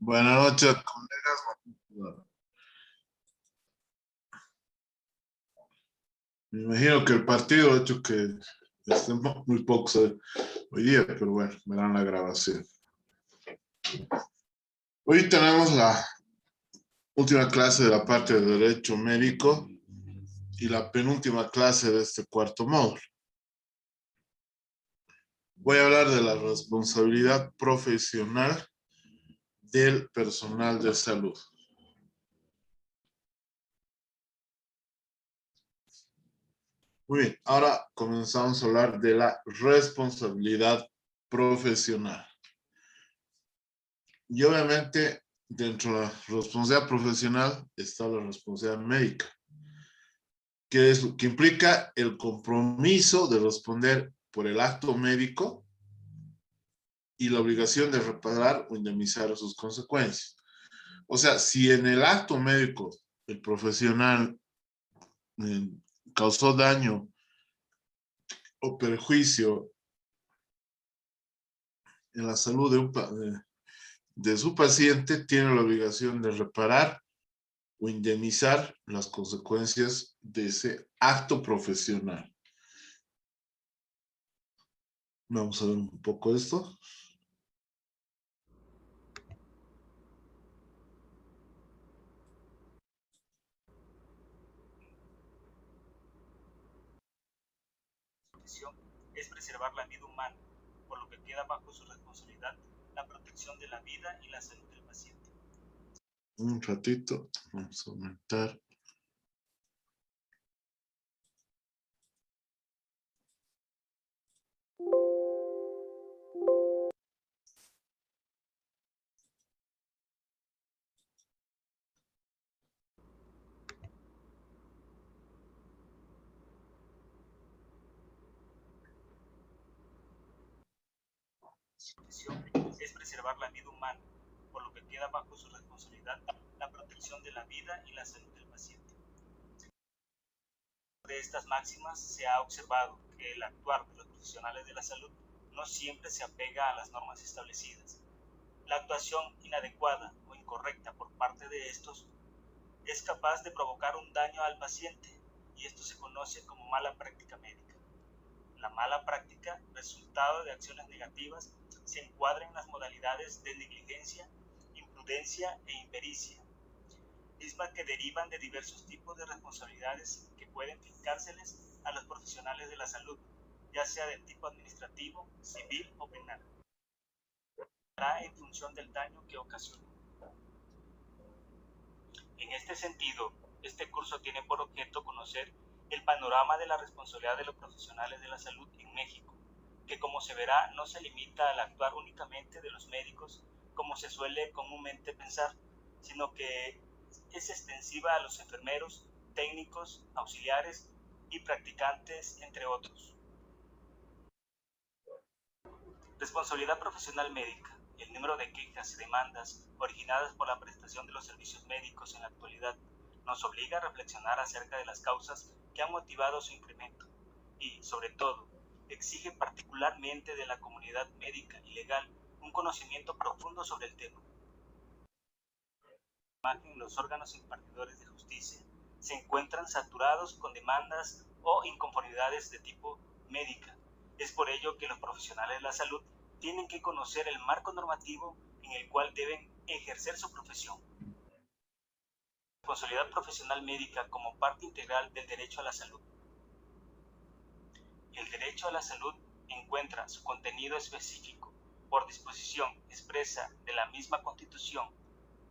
Buenas noches, colegas. Me imagino que el partido ha hecho que estén muy pocos hoy día, pero bueno, verán la grabación. Hoy tenemos la última clase de la parte de Derecho Médico y la penúltima clase de este cuarto módulo. Voy a hablar de la responsabilidad profesional del personal de salud. Muy bien, ahora comenzamos a hablar de la responsabilidad profesional. Y obviamente, dentro de la responsabilidad profesional está la responsabilidad médica, que implica el compromiso de responder por el acto médico y la obligación de reparar o indemnizar sus consecuencias. O sea, si en el acto médico el profesional eh, causó daño o perjuicio en la salud de su paciente, tiene la obligación de reparar o indemnizar las consecuencias de ese acto profesional. Vamos a ver un poco esto. Es preservar la vida humana, por lo que queda bajo su responsabilidad la protección de la vida y la salud del paciente. Un ratito, vamos a aumentar. Es preservar la vida humana, por lo que queda bajo su responsabilidad la protección de la vida y la salud del paciente. De estas máximas se ha observado que el actuar de los profesionales de la salud no siempre se apega a las normas establecidas. La actuación inadecuada o incorrecta por parte de estos es capaz de provocar un daño al paciente y esto se conoce como mala práctica médica. La mala práctica, resultado de acciones negativas, se encuadra en las modalidades de negligencia, imprudencia e impericia, mismas que derivan de diversos tipos de responsabilidades que pueden fincárseles a los profesionales de la salud, ya sea de tipo administrativo, civil o penal, en función del daño que ocasionó. En este sentido, este curso tiene por objeto conocer el panorama de la responsabilidad de los profesionales de la salud en México, que como se verá no se limita al actuar únicamente de los médicos como se suele comúnmente pensar, sino que es extensiva a los enfermeros, técnicos, auxiliares y practicantes, entre otros. Responsabilidad profesional médica. El número de quejas y demandas originadas por la prestación de los servicios médicos en la actualidad nos obliga a reflexionar acerca de las causas que han motivado su incremento y, sobre todo, exige particularmente de la comunidad médica y legal un conocimiento profundo sobre el tema. Los órganos impartidores de justicia se encuentran saturados con demandas o inconformidades de tipo médica. Es por ello que los profesionales de la salud tienen que conocer el marco normativo en el cual deben ejercer su profesión. Responsabilidad profesional médica como parte integral del derecho a la salud. El derecho a la salud encuentra su contenido específico por disposición expresa de la misma Constitución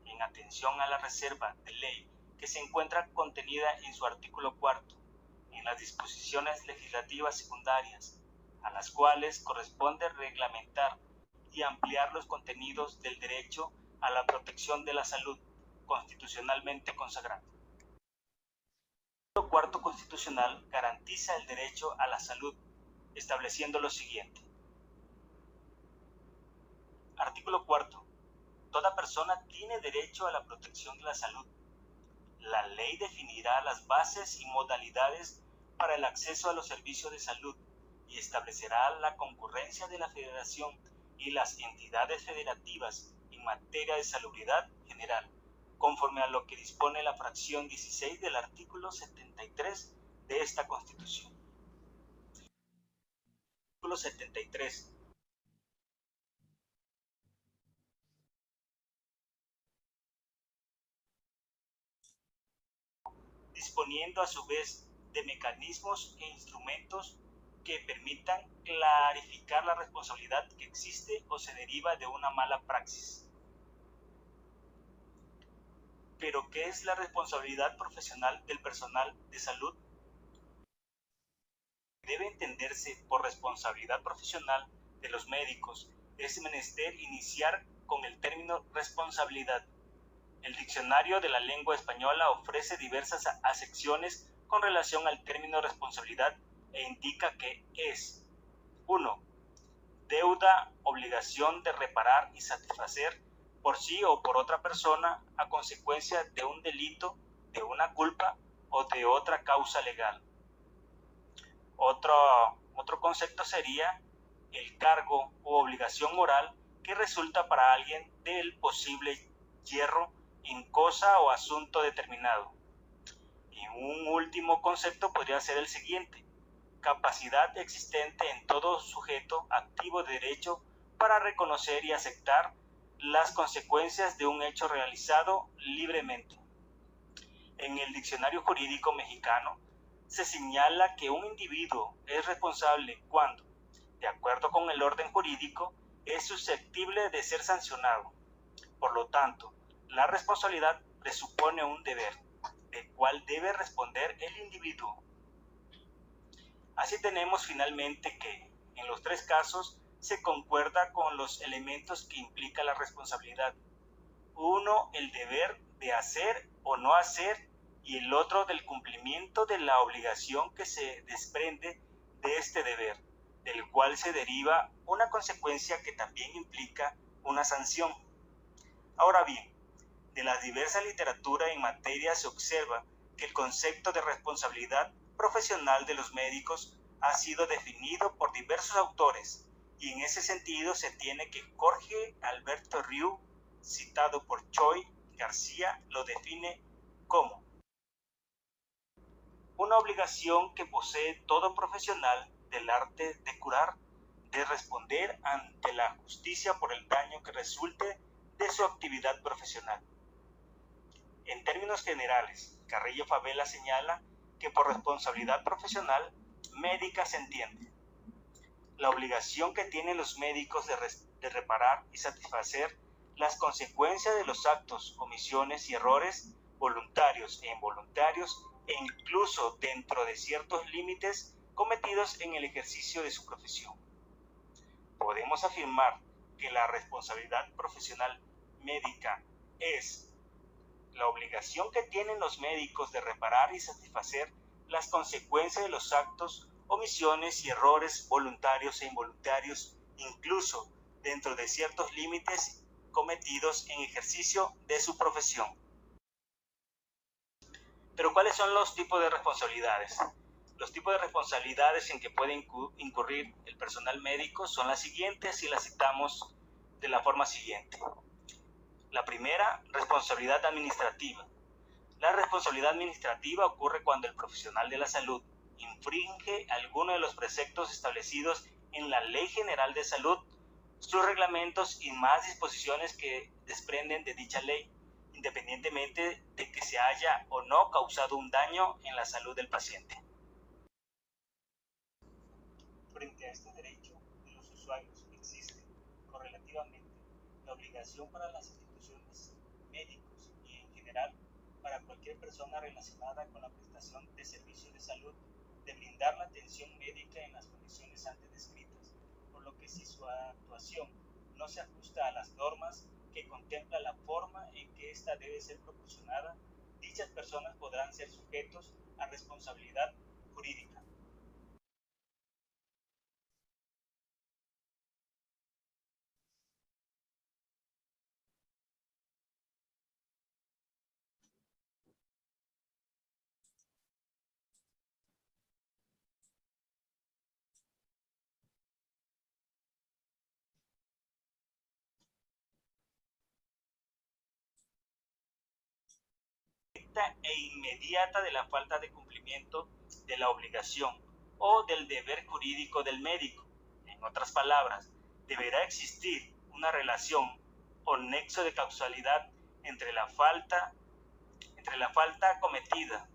en atención a la reserva de ley que se encuentra contenida en su artículo 4, en las disposiciones legislativas secundarias, a las cuales corresponde reglamentar y ampliar los contenidos del derecho a la protección de la salud constitucionalmente consagrado. El artículo 4 constitucional garantiza el derecho a la salud, estableciendo lo siguiente. Artículo 4. Toda persona tiene derecho a la protección de la salud. La ley definirá las bases y modalidades para el acceso a los servicios de salud y establecerá la concurrencia de la Federación y las entidades federativas en en materia de salubridad general, conforme a lo que dispone la fracción 16 del artículo 73 de esta Constitución. Artículo 73. Disponiendo a su vez de mecanismos e instrumentos que permitan clarificar la responsabilidad que existe o se deriva de una mala praxis. Pero, ¿qué es la responsabilidad profesional del personal de salud? Debe entenderse por responsabilidad profesional de los médicos. Es menester iniciar con el término responsabilidad. El diccionario de la lengua española ofrece diversas acepciones con relación al término responsabilidad e indica que es 1. Deuda, obligación de reparar y satisfacer por sí o por otra persona a consecuencia de un delito, de una culpa o de otra causa legal. Otro concepto sería el cargo u obligación moral que resulta para alguien del posible yerro en cosa o asunto determinado. Y un último concepto podría ser el siguiente: capacidad existente en todo sujeto activo de derecho para reconocer y aceptar las consecuencias de un hecho realizado libremente. En el diccionario jurídico mexicano se señala que un individuo es responsable cuando, de acuerdo con el orden jurídico, es susceptible de ser sancionado. Por lo tanto, la responsabilidad presupone un deber, del cual debe responder el individuo. Así tenemos finalmente que, en los tres casos, se concuerda con los elementos que implica la responsabilidad. Uno, el deber de hacer o no hacer, y el otro del cumplimiento de la obligación que se desprende de este deber, del cual se deriva una consecuencia que también implica una sanción. Ahora bien, de la diversa literatura en materia se observa que el concepto de responsabilidad profesional de los médicos ha sido definido por diversos autores, y en ese sentido se tiene que Jorge Alberto Riu, citado por Choi García, lo define como una obligación que posee todo profesional del arte de curar, de responder ante la justicia por el daño que resulte de su actividad profesional. En términos generales, Carrillo Favela señala que por responsabilidad profesional médica se entiende la obligación que tienen los médicos de reparar y satisfacer las consecuencias de los actos, omisiones y errores voluntarios e involuntarios, e incluso dentro de ciertos límites cometidos en el ejercicio de su profesión. Podemos afirmar que la responsabilidad profesional médica es la obligación que tienen los médicos de reparar y satisfacer las consecuencias de los actos, omisiones y errores voluntarios e involuntarios, incluso dentro de ciertos límites cometidos en ejercicio de su profesión. Pero ¿cuáles son los tipos de responsabilidades? Los tipos de responsabilidades en que puede incurrir el personal médico son las siguientes y las citamos de la forma siguiente. La primera, responsabilidad administrativa. La responsabilidad administrativa ocurre cuando el profesional de la salud infringe alguno de los preceptos establecidos en la Ley General de Salud, sus reglamentos y más disposiciones que desprenden de dicha ley, independientemente de que se haya o no causado un daño en la salud del paciente. Frente a este derecho de los usuarios existe, correlativamente, la obligación para las instituciones, médicos y en general para cualquier persona relacionada con la prestación de servicios de salud de brindar la atención médica en las condiciones antes descritas, por lo que si su actuación no se ajusta a las normas que contempla la forma en que ésta debe ser proporcionada, dichas personas podrán ser sujetos a responsabilidad jurídica. directa e inmediata de la falta de cumplimiento de la obligación o del deber jurídico del médico. En otras palabras, deberá existir una relación o nexo de causalidad entre la falta cometida,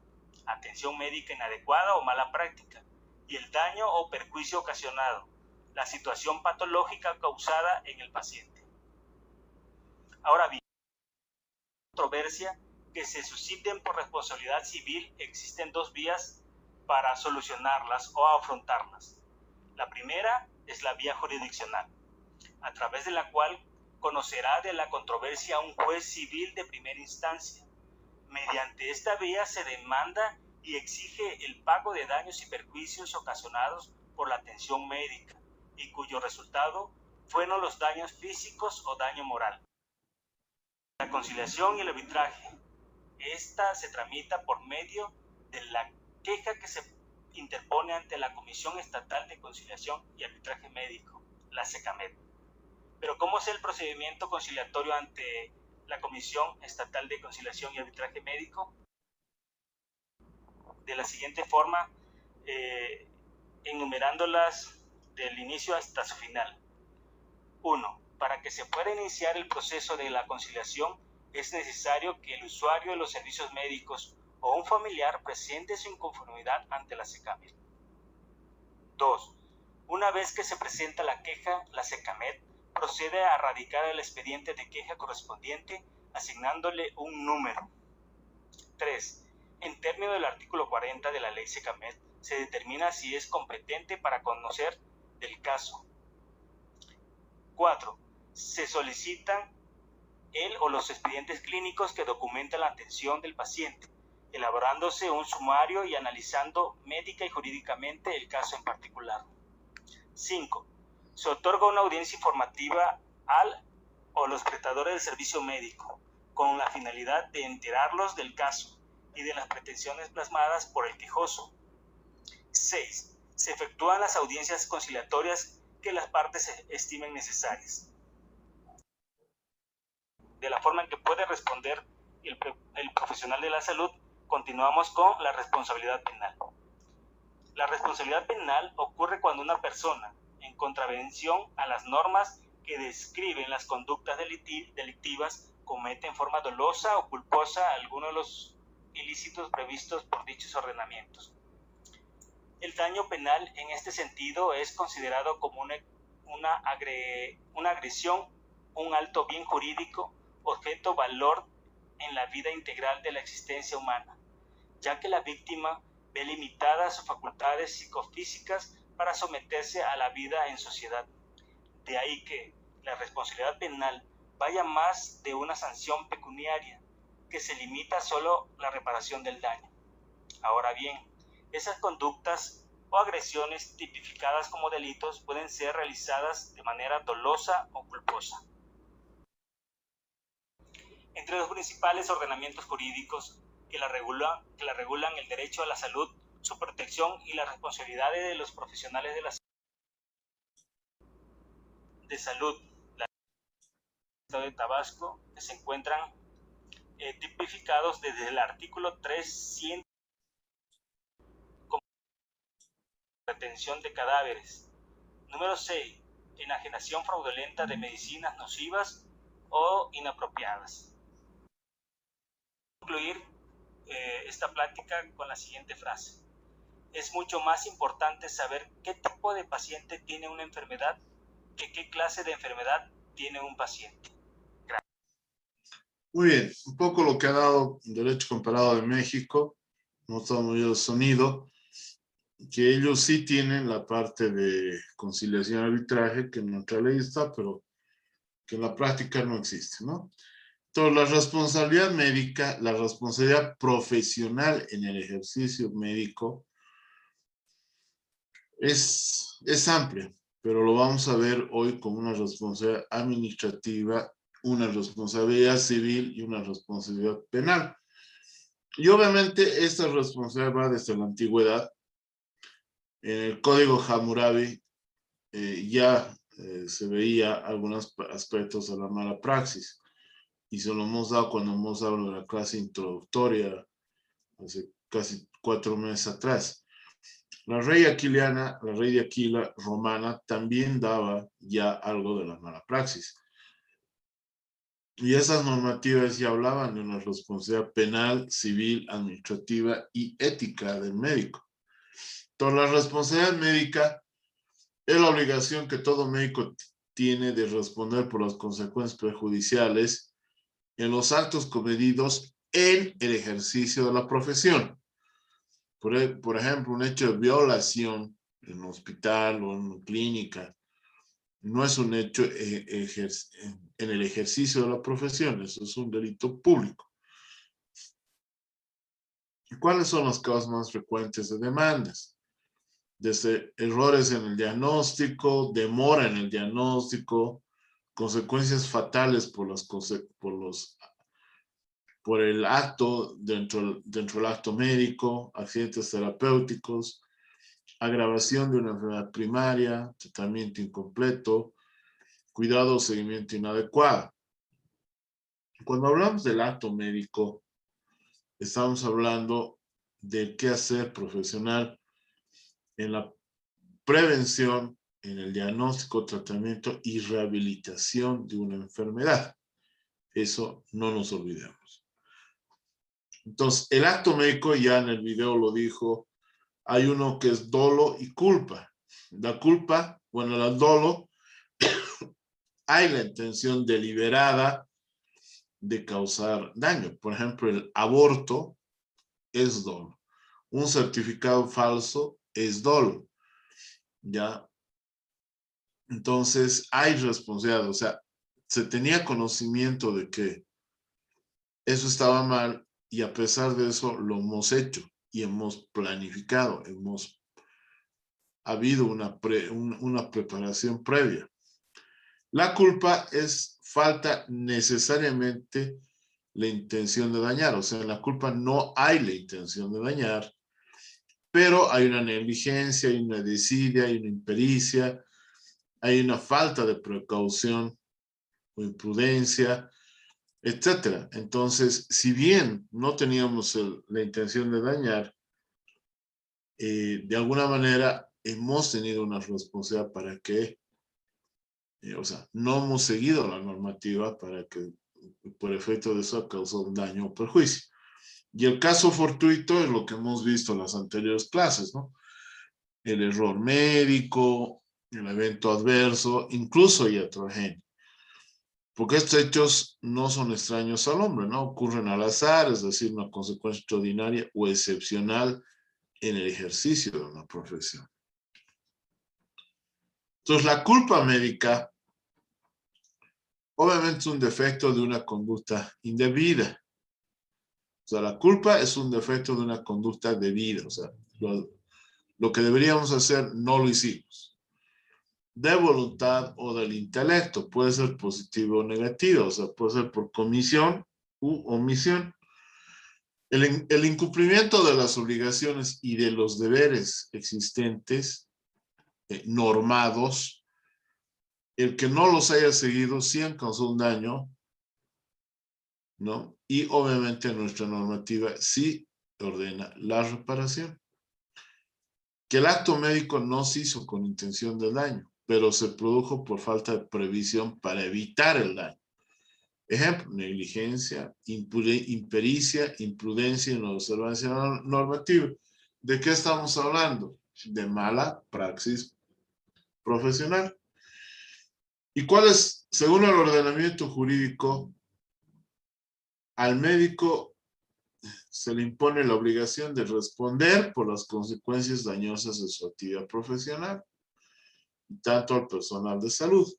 atención médica inadecuada o mala práctica, y el daño o perjuicio ocasionado, la situación patológica causada en el paciente. Ahora bien, controversia que se susciten por responsabilidad civil, existen dos vías para solucionarlas o afrontarlas. La primera es la vía jurisdiccional, a través de la cual conocerá de la controversia un juez civil de primera instancia. Mediante esta vía se demanda y exige el pago de daños y perjuicios ocasionados por la atención médica y cuyo resultado fueron los daños físicos o daño moral. La conciliación y el arbitraje. Esta se tramita por medio de la queja que se interpone ante la Comisión Estatal de Conciliación y Arbitraje Médico, la CECAMED. Pero ¿cómo es el procedimiento conciliatorio ante la Comisión Estatal de Conciliación y Arbitraje Médico? De la siguiente forma, enumerándolas del inicio hasta su final. 1. Para que se pueda iniciar el proceso de la conciliación, es necesario que el usuario de los servicios médicos o un familiar presente su inconformidad ante la CECAMED. 2. Una vez que se presenta la queja, la CECAMED procede a radicar el expediente de queja correspondiente, asignándole un número. 3. En términos del artículo 40 de la ley CECAMED, se determina si es competente para conocer del caso. 4. Se solicitan el o los expedientes clínicos que documentan la atención del paciente, elaborándose un sumario y analizando médica y jurídicamente el caso en particular. 5. Se otorga una audiencia informativa al o los prestadores del servicio médico, con la finalidad de enterarlos del caso y de las pretensiones plasmadas por el quejoso. 6. Se efectúan las audiencias conciliatorias que las partes estimen necesarias. De la forma en que puede responder el profesional de la salud, continuamos con la responsabilidad penal. La responsabilidad penal ocurre cuando una persona, en contravención a las normas que describen las conductas delictivas, comete en forma dolosa o culposa alguno de los ilícitos previstos por dichos ordenamientos. El daño penal en este sentido es considerado como una agresión, un alto bien jurídico, objeto valor en la vida integral de la existencia humana, ya que la víctima ve limitadas sus facultades psicofísicas para someterse a la vida en sociedad. De ahí que la responsabilidad penal vaya más de una sanción pecuniaria, que se limita solo a la reparación del daño. Ahora bien, esas conductas o agresiones tipificadas como delitos pueden ser realizadas de manera dolosa o culposa. Entre los principales ordenamientos jurídicos que la regulan el derecho a la salud, su protección y las responsabilidades de los profesionales de la salud, la Estado de Tabasco, que se encuentran tipificados desde el artículo 300 como retención de cadáveres. Número 6. Enajenación fraudulenta de medicinas nocivas o inapropiadas. Concluir esta plática con la siguiente frase. Es mucho más importante saber qué tipo de paciente tiene una enfermedad que qué clase de enfermedad tiene un paciente. Gracias. Muy bien, un poco lo que ha dado Derecho Comparado de México, no estamos oyendo sonido, que ellos sí tienen la parte de conciliación y arbitraje, que en nuestra ley está, pero que en la práctica no existe, ¿no? Entonces, la responsabilidad médica, la responsabilidad profesional en el ejercicio médico es amplia, pero lo vamos a ver hoy como una responsabilidad administrativa, una responsabilidad civil y una responsabilidad penal. Y obviamente esta responsabilidad va desde la antigüedad. En el Código Hammurabi ya se veía algunos aspectos de la mala praxis. y se lo hemos dado cuando hemos dado la clase introductoria hace casi 4 meses atrás. La ley aquiliana, la ley de Aquila romana, también daba ya algo de la mala praxis. Y esas normativas ya hablaban de una responsabilidad penal, civil, administrativa y ética del médico. Entonces, la responsabilidad médica es la obligación que todo médico tiene de responder por las consecuencias perjudiciales en los actos cometidos en el ejercicio de la profesión. Por ejemplo, un hecho de violación en un hospital o en una clínica no es un hecho en el ejercicio de la profesión, eso es un delito público. ¿Cuáles son las causas más frecuentes de demandas? Desde errores en el diagnóstico, demora en el diagnóstico, consecuencias fatales por el acto dentro del acto médico, accidentes terapéuticos, agravación de una enfermedad primaria, tratamiento incompleto, cuidado o seguimiento inadecuado. Cuando hablamos del acto médico, estamos hablando del quehacer profesional en la prevención, en el diagnóstico, tratamiento y rehabilitación de una enfermedad. Eso no nos olvidemos. Entonces, el acto médico, ya en el video lo dijo, hay uno que es dolo y culpa. La culpa, bueno, el dolo, hay la intención deliberada de causar daño. Por ejemplo, el aborto es dolo. Un certificado falso es dolo. ¿Ya? Entonces, hay responsabilidad. O sea, se tenía conocimiento de que eso estaba mal y a pesar de eso lo hemos hecho y hemos planificado, ha habido una preparación previa. La culpa es falta necesariamente la intención de dañar, o sea, en la culpa no hay la intención de dañar, pero hay una negligencia, hay una desidia, hay una impericia, hay una falta de precaución o imprudencia, etcétera. Entonces, si bien no teníamos la intención de dañar, de alguna manera hemos tenido una responsabilidad para que, o sea, no hemos seguido la normativa para que por efecto de eso causó un daño o perjuicio. Y el caso fortuito es lo que hemos visto en las anteriores clases, ¿no? El error médico, el evento adverso, incluso iatrogénico. Porque estos hechos no son extraños al hombre, ¿no? Ocurren al azar, es decir, una consecuencia extraordinaria o excepcional en el ejercicio de una profesión. Entonces, la culpa médica obviamente es un defecto de una conducta indebida. O sea, la culpa es un defecto de una conducta debida. O sea, lo que deberíamos hacer no lo hicimos. De voluntad o del intelecto. Puede ser positivo o negativo. O sea, puede ser por comisión u omisión. El incumplimiento de las obligaciones y de los deberes existentes, normados, el que no los haya seguido sí han causado un daño, ¿no? Y obviamente nuestra normativa sí ordena la reparación. Que el acto médico no se hizo con intención de daño, pero se produjo por falta de previsión para evitar el daño. Ejemplo, negligencia, impericia, imprudencia y no observancia normativa. ¿De qué estamos hablando? De mala praxis profesional. ¿Y cuál es, según el ordenamiento jurídico, al médico se le impone la obligación de responder por las consecuencias dañosas de su actividad profesional, tanto al personal de salud?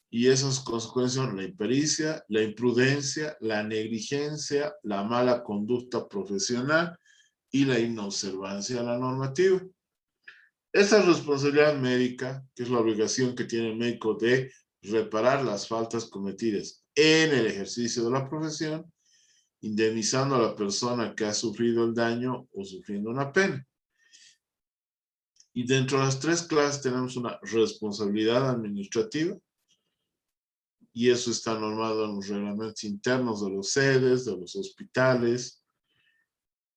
Y esas consecuencias son la impericia, la imprudencia, la negligencia, la mala conducta profesional y la inobservancia de la normativa. Esa responsabilidad médica, que es la obligación que tiene el médico de reparar las faltas cometidas en el ejercicio de la profesión, indemnizando a la persona que ha sufrido el daño o sufriendo una pena. Y dentro de las 3 clases tenemos una responsabilidad administrativa, y eso está normado en los reglamentos internos de los sedes, de los hospitales,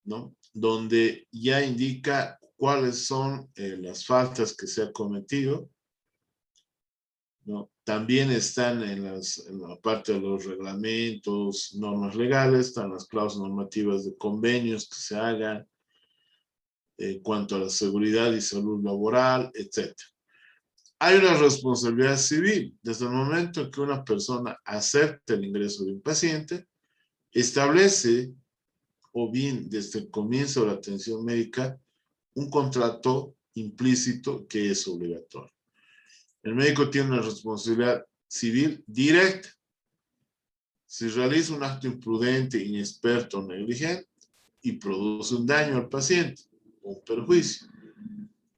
¿no? Donde ya indica cuáles son las faltas que se han cometido, ¿no? También están en la parte de los reglamentos, normas legales, están las cláusulas normativas de convenios que se hagan en cuanto a la seguridad y salud laboral, etc. Hay una responsabilidad civil. Desde el momento en que una persona acepta el ingreso de un paciente, establece, o bien desde el comienzo de la atención médica, un contrato implícito que es obligatorio. El médico tiene una responsabilidad civil directa. Si realiza un acto imprudente, inexperto o negligente y produce un daño al paciente o un perjuicio,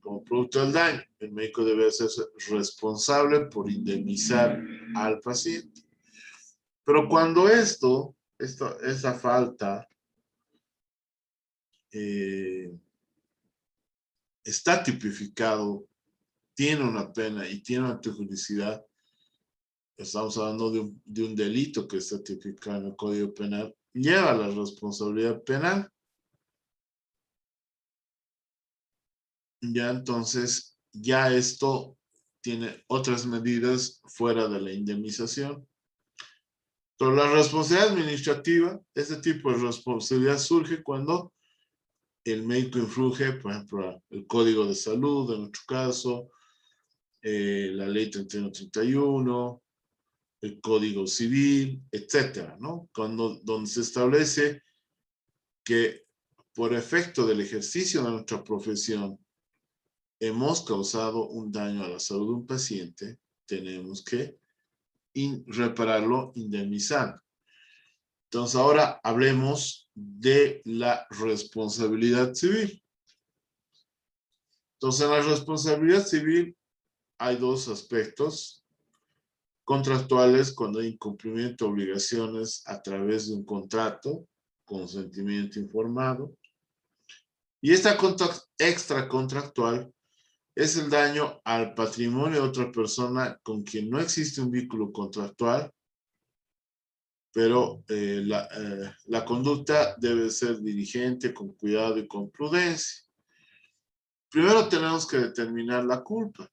como producto del daño, el médico debe hacerse responsable por indemnizar al paciente. Pero cuando esa falta está tipificado, tiene una pena y tiene una tipicidad, estamos hablando de un delito que está tipificado en el Código Penal, lleva la responsabilidad penal. Ya entonces, ya esto tiene otras medidas fuera de la indemnización. Pero la responsabilidad administrativa, este tipo de responsabilidad surge cuando el médico infringe, por ejemplo, el Código de Salud, en nuestro caso, la Ley 3131, el Código Civil, etcétera, ¿no? Donde se establece que por efecto del ejercicio de nuestra profesión hemos causado un daño a la salud de un paciente, tenemos que repararlo indemnizando. Entonces ahora hablemos de la responsabilidad civil. Entonces en la responsabilidad civil hay dos aspectos contractuales: cuando hay incumplimiento de obligaciones a través de un contrato, consentimiento informado, y esta extracontractual es el daño al patrimonio de otra persona con quien no existe un vínculo contractual, pero la conducta debe ser diligente, con cuidado y con prudencia. Primero tenemos que determinar la culpa,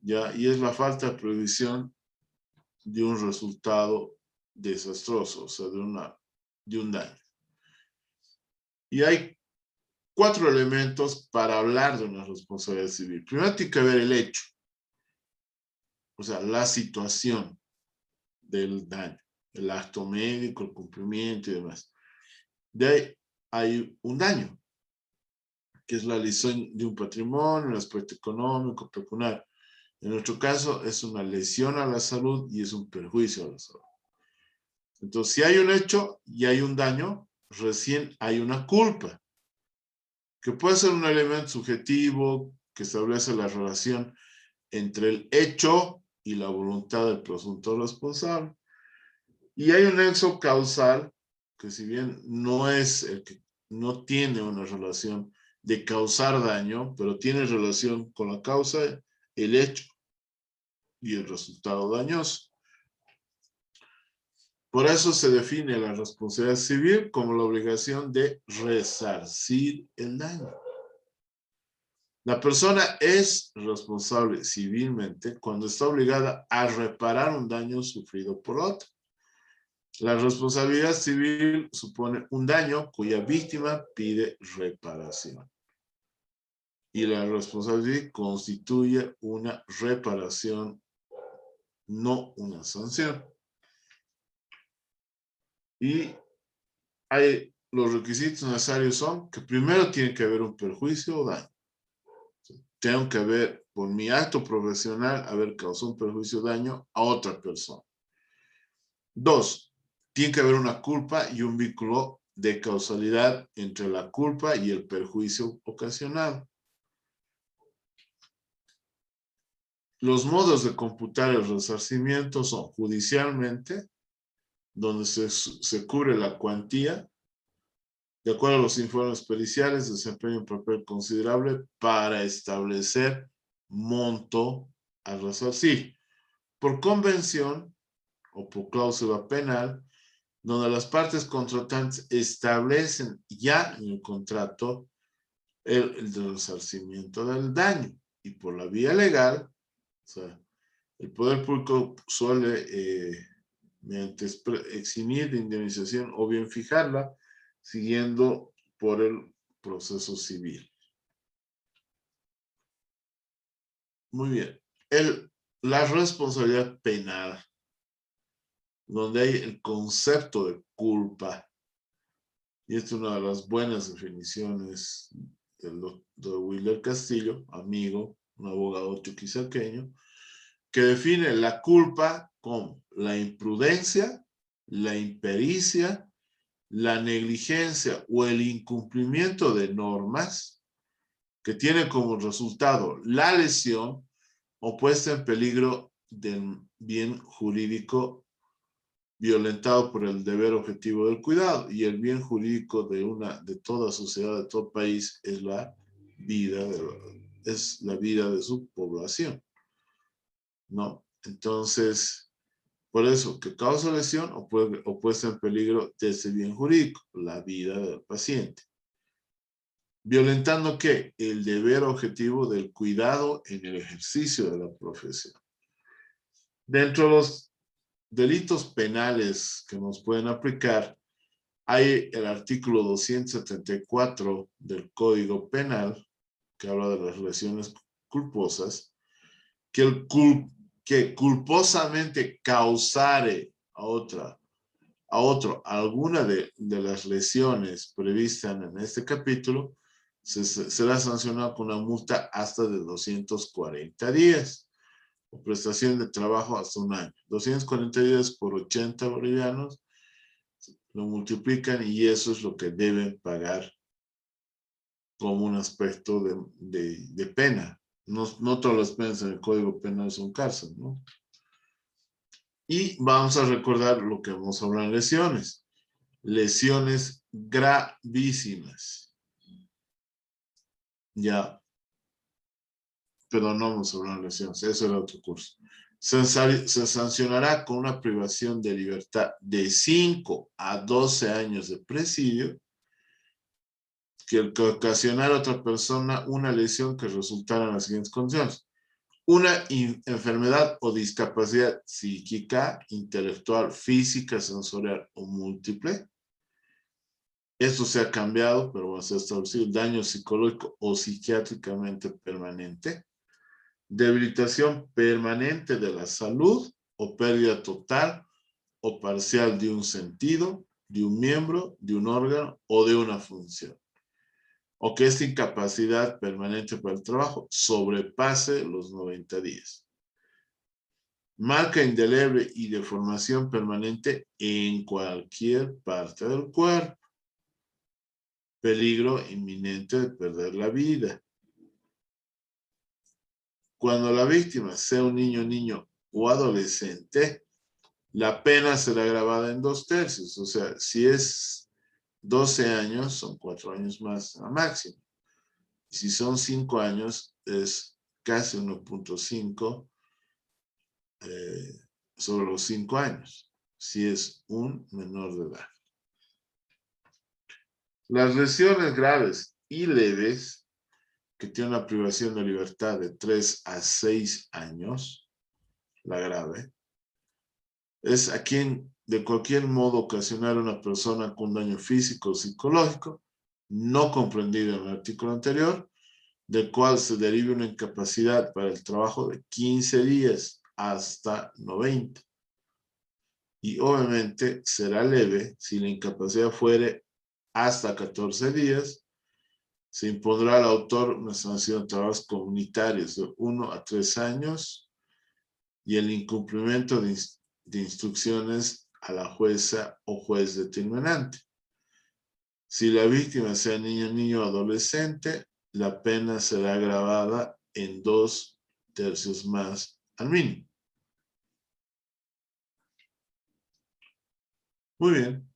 ¿ya? Y es la falta de previsión de un resultado desastroso, o sea, de un daño. Y hay 4 elementos para hablar de una responsabilidad civil. Primero tiene que ver el hecho, o sea, la situación del daño, el acto médico, el cumplimiento y demás. De ahí hay un daño, que es la lesión de un patrimonio, el aspecto económico, pecuniario. En nuestro caso es una lesión a la salud y es un perjuicio a la salud. Entonces, si hay un hecho y hay un daño, recién hay una culpa, que puede ser un elemento subjetivo que establece la relación entre el hecho y la voluntad del presunto responsable. Y hay un nexo causal que, si bien no es el que no tiene una relación de causar daño, pero tiene relación con la causa, el hecho y el resultado dañoso. Por eso se define la responsabilidad civil como la obligación de resarcir el daño. La persona es responsable civilmente cuando está obligada a reparar un daño sufrido por otro. La responsabilidad civil supone un daño cuya víctima pide reparación. Y la responsabilidad constituye una reparación, no una sanción. Y los requisitos necesarios son que primero tiene que haber un perjuicio o daño. Tengo que haber, por mi acto profesional, haber causado un perjuicio o daño a otra persona. 2, tiene que haber una culpa y un vínculo de causalidad entre la culpa y el perjuicio ocasionado. Los modos de computar el resarcimiento son judicialmente, donde se cubre la cuantía. De acuerdo a los informes periciales, desempeña un papel considerable para establecer monto a resarcir. por convención o por cláusula penal, donde las partes contratantes establecen ya en el contrato el resarcimiento del daño. Y por la vía legal, o sea, el poder público suele, mediante eximir de indemnización o bien fijarla, siguiendo por el proceso civil. Muy bien. La responsabilidad penal, donde hay el concepto de culpa, y esta es una de las buenas definiciones del doctor Willer Castillo, amigo, un abogado chuquisaqueño, que define la culpa como la imprudencia, la impericia, la negligencia o el incumplimiento de normas que tiene como resultado la lesión o puesta en peligro del bien jurídico violentado por el deber objetivo del cuidado. Y el bien jurídico de toda sociedad, de todo país, es la vida de su población, ¿no? Entonces, por eso, que causa lesión o puesta en peligro de ese bien jurídico, la vida del paciente. Violentando, ¿qué? El deber objetivo del cuidado en el ejercicio de la profesión. Dentro de los delitos penales que nos pueden aplicar, hay el artículo 274 del Código Penal, que habla de las lesiones culposas, que culposamente causare a otro alguna de las lesiones previstas en este capítulo, será sancionado con una multa hasta de 240 días o prestación de trabajo hasta un año. 240 días por 80 bolivianos lo multiplican y eso es lo que deben pagar como un aspecto de pena. No todas las penas en el Código Penal son cárcel, ¿no? Y vamos a recordar lo que vamos a hablar en lesiones. Lesiones gravísimas. Ya. Pero no vamos a hablar de lesiones, eso era otro curso. Se sancionará con una privación de libertad de 5 a 12 años de presidio que ocasionara a otra persona una lesión que resultara en las siguientes condiciones. Una enfermedad o discapacidad psíquica, intelectual, física, sensorial o múltiple. Esto se ha cambiado, pero va a ser establecido. Daño psicológico o psiquiátricamente permanente. Debilitación permanente de la salud o pérdida total o parcial de un sentido, de un miembro, de un órgano o de una función. O que esta incapacidad permanente para el trabajo sobrepase los 90 días. Marca indeleble y deformación permanente en cualquier parte del cuerpo. Peligro inminente de perder la vida. Cuando la víctima sea un niño o adolescente, la pena será agravada en 2/3. O sea, si es 12 años, son 4 años más a máximo. Y si son 5 años, es casi 1.5 sobre los 5 años, si es un menor de edad. Las lesiones graves y leves, que tienen una privación de libertad de 3 a 6 años, la grave, es a quien de cualquier modo ocasionar a una persona con daño físico o psicológico, no comprendido en el artículo anterior, del cual se derive una incapacidad para el trabajo de 15 días hasta 90. Y obviamente será leve si la incapacidad fuere hasta 14 días. Se impondrá al autor una sanción de trabajos comunitarios de 1 a 3 años y el incumplimiento de instrucciones a la jueza o juez determinante. Si la víctima sea niño o adolescente, la pena será agravada en 2/3 más al mínimo. Muy bien.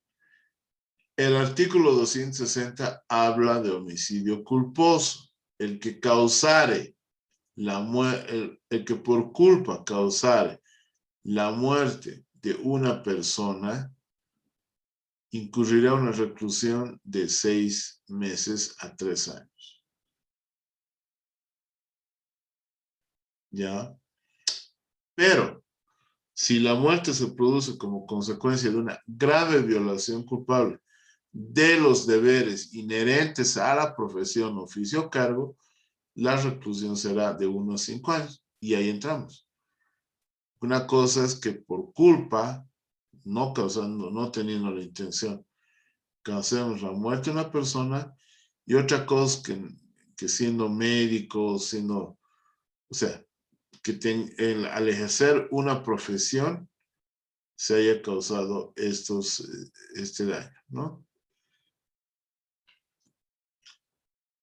El artículo 260 habla de homicidio culposo. El que causare el que por culpa causare la muerte de una persona incurrirá una reclusión de 6 meses a 3 años. ¿Ya? Pero, si la muerte se produce como consecuencia de una grave violación culpable de los deberes inherentes a la profesión, oficio o cargo, la reclusión será de 1 a 5 años. Y ahí entramos. Una cosa es que por culpa, no causando, no teniendo la intención, causemos la muerte de una persona, y otra cosa que siendo médico, siendo, o sea, que al ejercer una profesión se haya causado este daño, ¿no?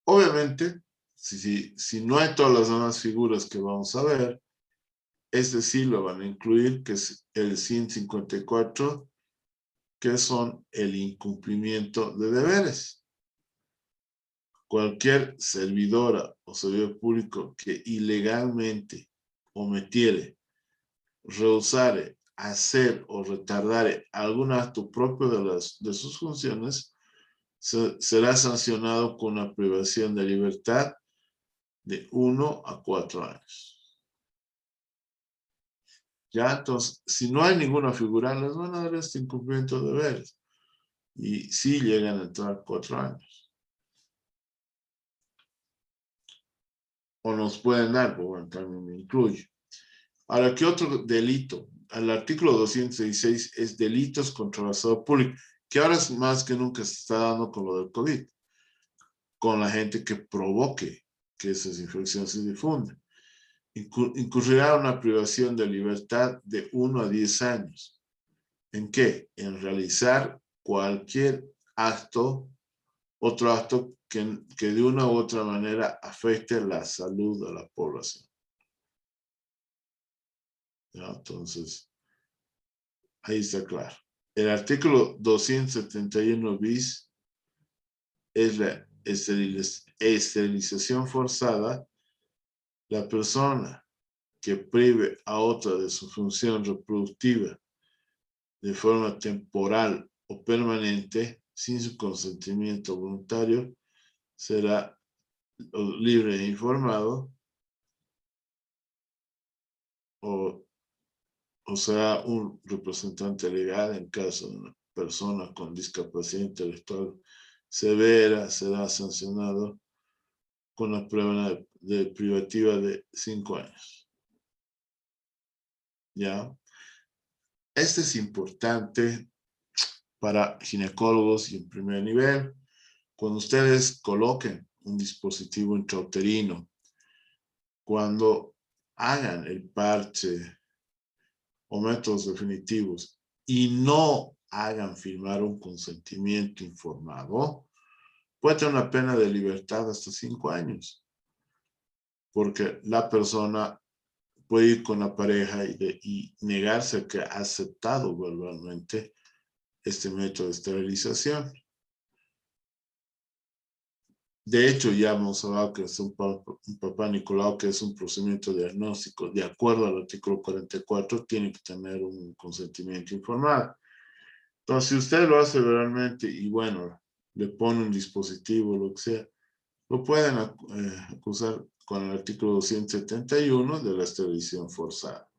Obviamente, si no hay todas las demás figuras que vamos a ver, este sí lo van a incluir, que es el 154, que son el incumplimiento de deberes. Cualquier servidora o servidor público que ilegalmente omitiere, rehusare, hacer o retardare algún acto propio de sus funciones, será sancionado con una privación de libertad de 1 a 4 años. Ya, entonces, si no hay ninguna figura, les van a dar este incumplimiento de deberes. Y sí llegan a entrar 4 años. O nos pueden dar, pero bueno, también me incluye. Ahora, ¿qué otro delito? El artículo 216 es delitos contra la salud pública, que ahora es más que nunca se está dando con lo del COVID, con la gente que provoque que esas infecciones se difundan. Incurrirá una privación de libertad de 1 a 10 años. ¿En qué? En realizar cualquier acto, otro acto que de una u otra manera afecte la salud de la población. ¿Ya? Entonces, ahí está claro. El artículo 271 bis es la esterilización forzada. La persona que prive a otra de su función reproductiva de forma temporal o permanente sin su consentimiento voluntario será libre e informado o será un representante legal en caso de una persona con discapacidad intelectual severa, será sancionado con la prueba de privativa de 5 años. ¿Ya? Este es importante para ginecólogos y en primer nivel. Cuando ustedes coloquen un dispositivo intrauterino, cuando hagan el parche o métodos definitivos y no hagan firmar un consentimiento informado, puede tener una pena de libertad hasta 5 años. Porque la persona puede ir con la pareja y negarse a que ha aceptado verbalmente este método de esterilización. De hecho, ya hemos hablado que es un papá Nicolau, que es un procedimiento diagnóstico, de acuerdo al artículo 44, tiene que tener un consentimiento informado. Entonces, si usted lo hace verbalmente y bueno, le pone un dispositivo, lo que sea, lo pueden acusar con el artículo 271 de la esterilización forzada.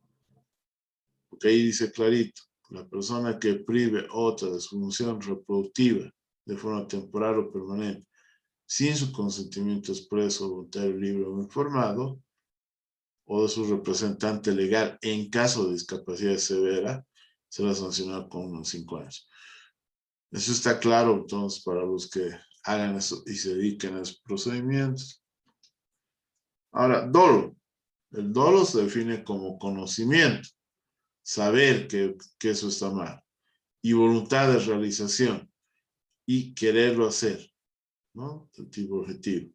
Porque ahí dice clarito, la persona que prive otra de su función reproductiva de forma temporal o permanente, sin su consentimiento expreso, voluntario, libre o informado, o de su representante legal en caso de discapacidad severa, será sancionado con unos 5 años. Eso está claro, entonces, para los que hagan eso y se dediquen a esos procedimientos. Ahora, dolo. El dolo se define como conocimiento, saber que eso está mal, y voluntad de realización, y quererlo hacer, ¿no? El tipo objetivo.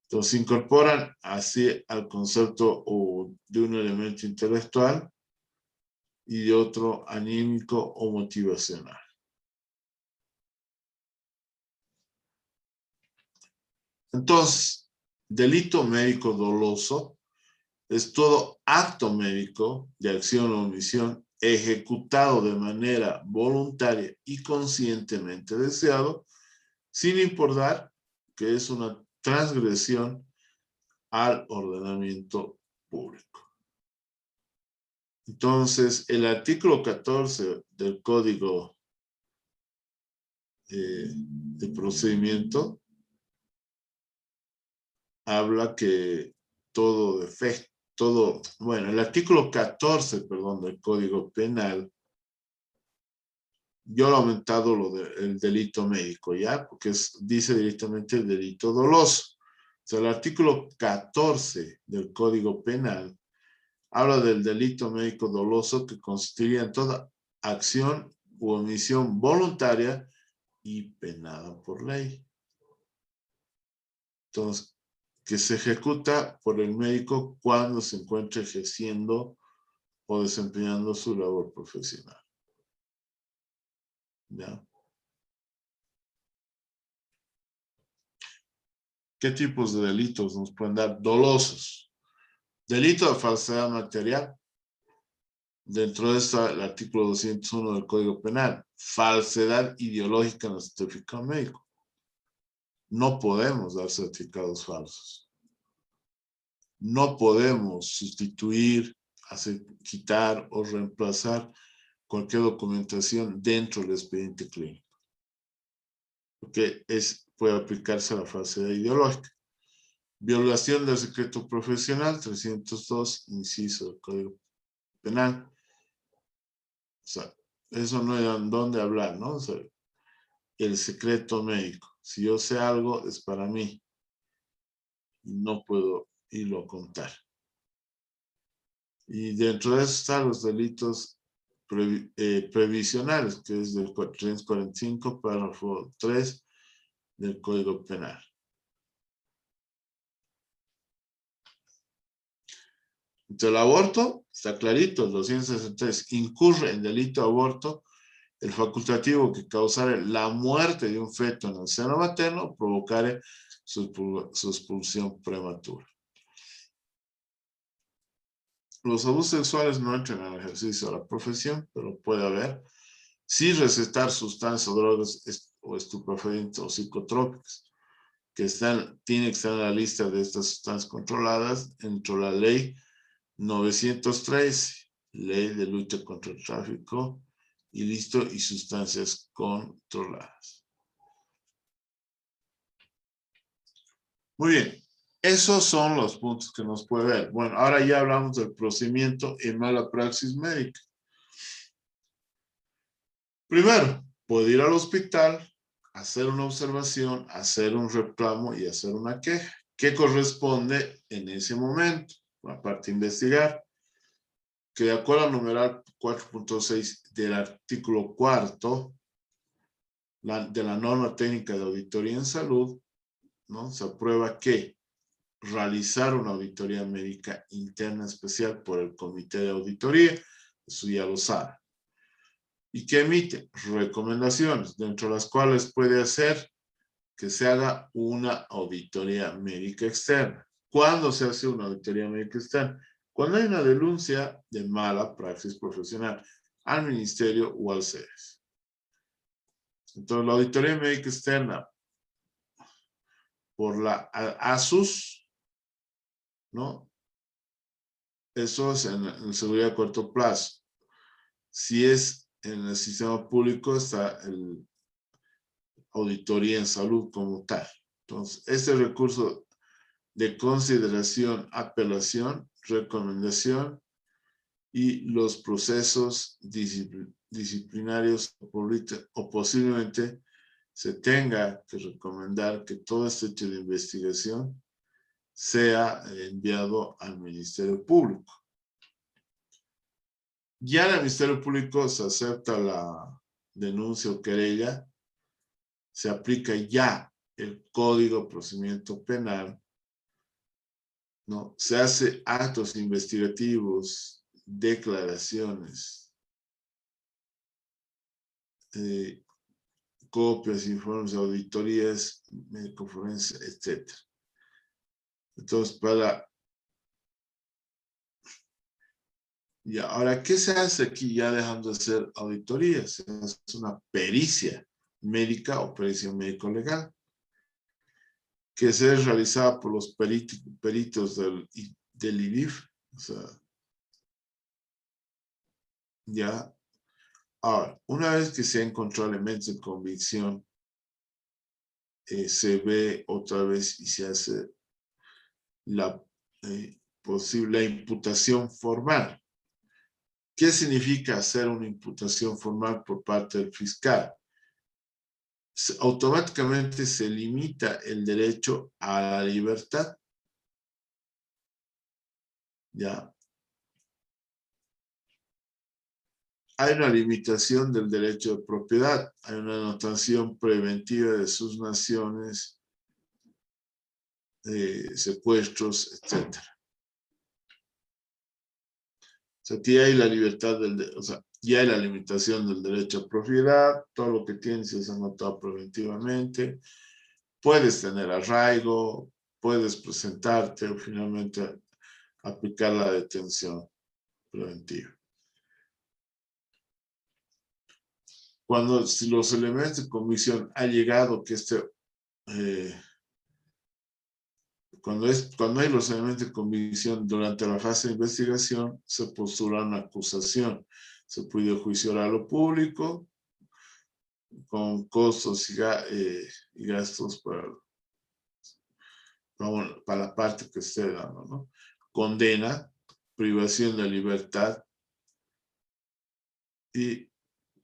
Entonces se incorporan así al concepto de un elemento intelectual y de otro anímico o motivacional. Entonces, delito médico doloso es todo acto médico de acción o omisión ejecutado de manera voluntaria y conscientemente deseado, sin importar que es una transgresión al ordenamiento público. Entonces, el artículo 14 del Código de Procedimiento habla que todo defecto, bueno, el artículo 14, perdón, del Código Penal, yo lo he aumentado el delito médico, ¿ya? Porque dice directamente el delito doloso. O sea, el artículo 14 del Código Penal habla del delito médico doloso que consistiría en toda acción u omisión voluntaria y penada por ley. Entonces, que se ejecuta por el médico cuando se encuentra ejerciendo o desempeñando su labor profesional. ¿Ya? ¿Qué tipos de delitos nos pueden dar? Dolosos. Delito de falsedad material. Dentro de esto, el artículo 201 del Código Penal. Falsedad ideológica en el certificado médico. No podemos dar certificados falsos. No podemos sustituir, quitar o reemplazar cualquier documentación dentro del expediente clínico. Porque puede aplicarse a la falsedad ideológica. Violación del secreto profesional, 302, inciso del Código Penal. O sea, eso no hay dónde hablar, ¿no? O sea, el secreto médico. Si yo sé algo, es para mí. Y no puedo irlo a contar. Y dentro de eso están los delitos previsionales, que es del 345, párrafo 3 del Código Penal. Entre el aborto, está clarito, 263, incurre en delito de aborto el facultativo que causare la muerte de un feto en el seno materno, provocare su expulsión prematura. Los abusos sexuales no entran en el ejercicio de la profesión, pero puede haber, sin recetar sustancias, drogas o estupefacientes o psicotrópicos, que tienen que estar en la lista de estas sustancias controladas dentro de la ley 913, ley de lucha contra el tráfico ilícito y sustancias controladas. Muy bien, esos son los puntos que nos puede ver. Bueno, ahora ya hablamos del procedimiento en mala praxis médica. Primero, puede ir al hospital, hacer una observación, hacer un reclamo y hacer una queja. ¿Qué corresponde en ese momento? Aparte de investigar, que de acuerdo al numeral 4.6 del artículo 4 de la norma técnica de auditoría en salud, ¿no? Se aprueba que realizar una auditoría médica interna especial por el comité de auditoría, eso ya lo sabe, y que emite recomendaciones, dentro de las cuales puede hacer que se haga una auditoría médica externa. ¿Cuándo se hace una auditoría médica externa? Cuando hay una denuncia de mala praxis profesional al ministerio o al CES. Entonces, la auditoría médica externa por la ASUS, ¿no? Eso es en seguridad a corto plazo. Si es en el sistema público, está el auditoría en salud como tal. Entonces, este recurso de consideración, apelación, recomendación y los procesos disciplinarios o posiblemente se tenga que recomendar que todo este hecho de investigación sea enviado al Ministerio Público. Ya en el Ministerio Público se acepta la denuncia o querella, se aplica ya el Código de Procedimiento Penal, ¿no? Se hace actos investigativos, declaraciones, copias, informes de auditorías, médico-forense, etc. Entonces, para Y ahora, ¿qué se hace aquí ya dejando de ser auditoría? Se hace una pericia médica o pericia médico-legal, que es realizada por los peritos del IDIF. O sea, ya. Ahora, una vez que se han encontrado elementos de convicción, se ve otra vez y se hace la posible imputación formal. ¿Qué significa hacer una imputación formal por parte del fiscal? Automáticamente se limita el derecho a la libertad. ¿Ya? Hay una limitación del derecho de propiedad, hay una anotación preventiva de sus naciones, secuestros, etc. O sea, aquí hay la libertad o sea, ya hay la limitación del derecho a propiedad, todo lo que tienes es anotado preventivamente, puedes tener arraigo, puedes presentarte o finalmente aplicar la detención preventiva. Cuando si los elementos de convicción ha llegado que cuando hay los elementos de convicción durante la fase de investigación, se postula una acusación. Se pide juicio oral o público con costos y gastos para la parte que esté dando, ¿no? Condena, privación de libertad y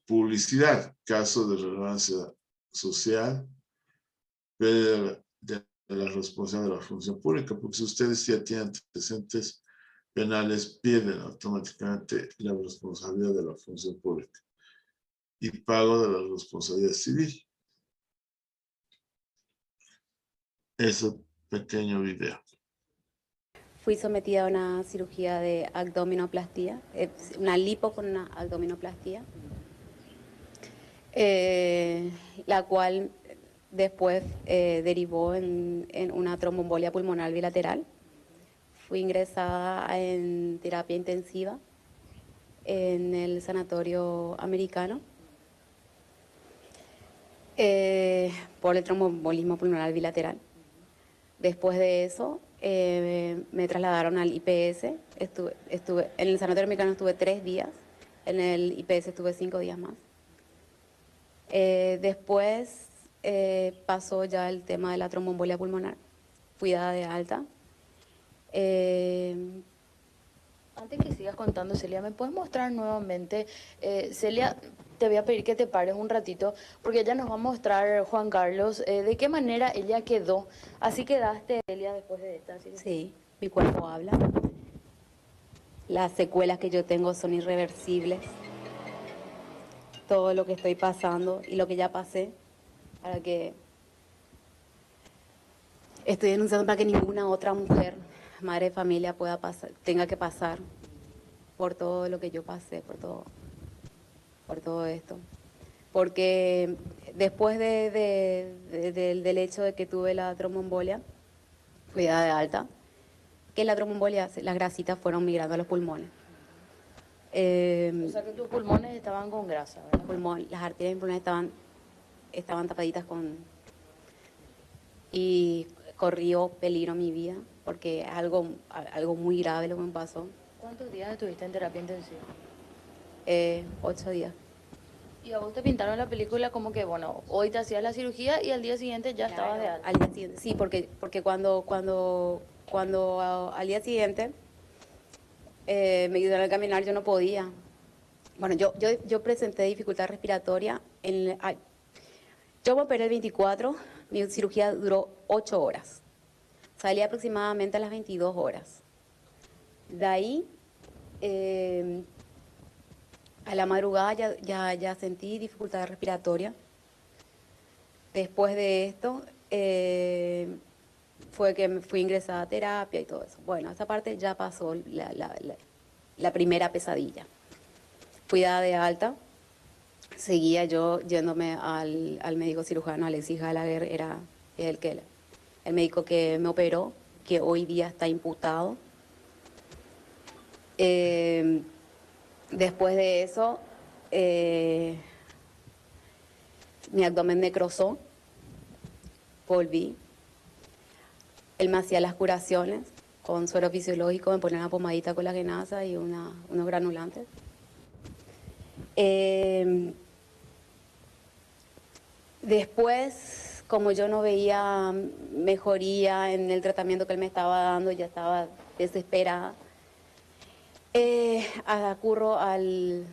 publicidad, caso de relevancia social, pérdida de la responsabilidad de la función pública, porque si ustedes ya tienen antecedentes penales, pierden automáticamente la responsabilidad de la función pública y pago de la responsabilidad civil. Ese pequeño video. Fui sometida a una cirugía de abdominoplastía, una lipo con una abdominoplastía, la cual después derivó en una tromboembolia pulmonar bilateral. Fui ingresada en terapia intensiva en el sanatorio americano por el tromboembolismo pulmonar bilateral. Después de eso me trasladaron al IPS. Estuve en el sanatorio americano estuve 3 días, en el IPS estuve 5 días más. Después pasó ya el tema de la tromboembolia pulmonar. Fui dada de alta. Antes que sigas contando, Celia, ¿me puedes mostrar nuevamente? Celia, te voy a pedir que te pares un ratito, porque ella nos va a mostrar, Juan Carlos, de qué manera ella quedó. Así quedaste, Celia, después de esta. Sí, mi cuerpo habla. Las secuelas que yo tengo son irreversibles. Todo lo que estoy pasando y lo que ya pasé, para que estoy denunciando para que ninguna otra mujer, madre de familia, tenga que pasar por todo lo que yo pasé, por todo esto. Porque después del hecho de que tuve la tromboembolia, fui dada de alta, que la tromboembolia, las grasitas fueron migrando a los pulmones. O sea que tus pulmones estaban con grasa, ¿verdad? Las arterias de mis pulmones estaban tapaditas y corrió peligro mi vida, porque es algo muy grave lo que me pasó. ¿Cuántos días estuviste en terapia intensiva? 8 días. Y a vos te pintaron la película como que, bueno, hoy te hacías la cirugía y al día siguiente ya estabas de alta. Al día siguiente, sí, porque cuando al día siguiente me ayudaron a caminar, yo no podía. Bueno, yo presenté dificultad respiratoria. Yo me operé el 24, mi cirugía duró 8 horas. Salí aproximadamente a las 22 horas. De ahí, a la madrugada ya sentí dificultad respiratoria. Después de esto, fue que me fui ingresada a terapia y todo eso. Bueno, esa parte ya pasó la primera pesadilla. Fui dada de alta, seguía yo yéndome al médico cirujano, Alexis Gallagher, era el médico que me operó, que hoy día está imputado. Después de eso, mi abdomen necrosó, volví. Él me hacía las curaciones con suero fisiológico, me ponía una pomadita colagenasa y unos granulantes. Después, como yo no veía mejoría en el tratamiento que él me estaba dando, ya estaba desesperada, concurro al